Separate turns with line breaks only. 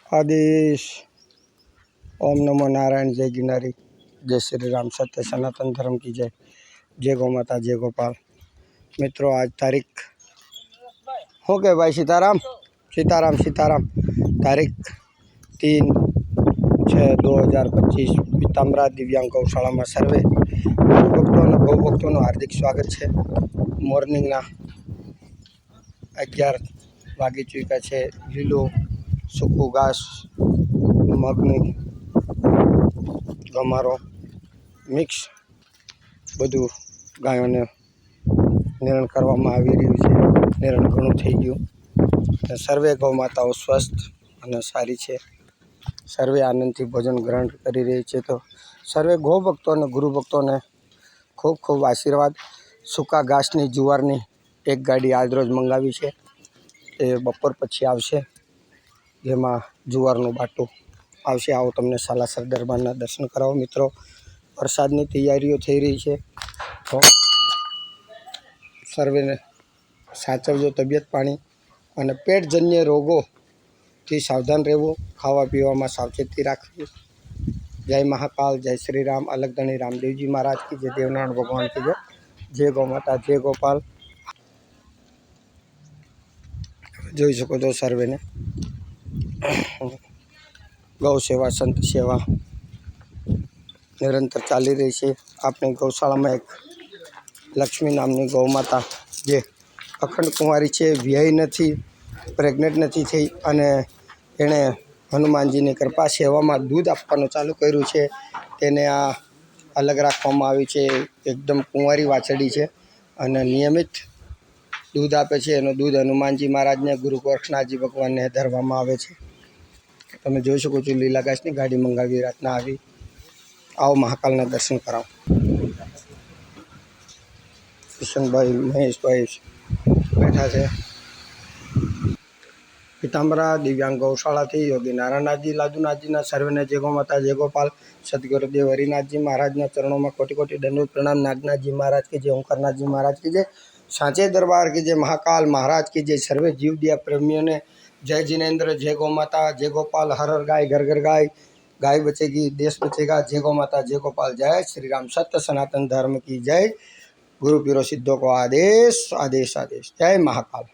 आदेश। ओम नमो नारायण। जय गिरनारी। जय श्री राम। सत्य सनातन धर्म की जय। जय गौ माता, जय गोपाल। मित्रों, आज तारीख हो गए भाई। सीताराम सीताराम सीताराम। तारीख 3/6/2025। पीताम्बरा दिव्यांग गौशाला में सर्वे भक्तों गौ भक्तों हार्दिक स्वागत है। मॉर्निंग 11 वागी चूक्या है। लीलो सूकू घास, मगनी गमारो मिक्स बधु गायों ने निरण करवामां आवी रह्युं छे। निरण घणुं थई गयुं। सर्वे गौ माताओं स्वस्थ और सारी है। सर्वे आनंदथी भोजन ग्रहण करी रही है। तो सर्वे गौ भक्तों ने गुरु भक्तों ने खूब खूब आशीर्वाद। सूका घासनी जुवारनी एक गाड़ी आज रोज मंगावी है। ये बपोर पछी आवशे। जेमां जुवारनुं बाटुं आवशे। आओ तमने सालासर दरबारना दर्शन कराવો मित्रों। वरसादनी तैयारीओ थई रही है। तो सर्वेने साचवजो तबियत पाणी અને પેટજન્ય રોગોથી સાવધાન રહેવું। ખાવા પીવામાં સાવચેતી રાખવી। जय महाकाल, जय श्री राम। अलगधणी रामदेव जी महाराज की जय। देवनारायण भगवान की जय। जय गौ माता, जय गोपाल। જોઈ શકો છો સર્વેને गौ सेवा संत सेवा निरंतर चाली रही है। अपनी गौशाला में एक लक्ष्मी नामनी गौ माता जे अखंड कुंवारी है, व्याही नहीं, प्रेग्नेट नहीं थी अने एणे हनुमानजी ने कृपा सेवा में दूध आपवानुं चालू कर्युं छे। तेने आ अलग राखवामां आवी छे। एकदम कुंवारी वाछड़ी है अने नियमित दूध आपे छे। एनुं दूध हनुमानजी महाराज ने, गुरु गोरखनाथजी भगवान ने धरवामां आवे छे। तमे जोई शको छो लीला घासनी गाड़ी मंगावी रातना आवी। आओ महाकालना दर्शन कराओ। किशन भाई, महेश भाई बैठा है। पीताम्बरा दिव्यांग गौशाला थी योगी नारायणनाथ जी लादूनाथ जी सर्वेने जय गौ माता, जय गोपाल। सदगुरुदेव हरिनाथ जी महाराज चरणों में कोटि कोटि दंडवत प्रणाम। नागनाथ जी महाराज की जय। ओंकारनाथ जी महाराज की जय। सांचे दरबार की जय। महाकाल महाराज की जय। सर्वे जीव दिया प्रेमियों ने जय जिनेन्द्र। जय गौ माता, जय गोपाल। हर हर गाय घर घर गाय। गाय बचेगी देश बचेगा। जय गौ माता, जय गोपाल। जय श्री राम। सत्य सनातन धर्म की जय। गुरु पीरो सिद्धों को आदेश आदेश आदेश। जय महाकाल।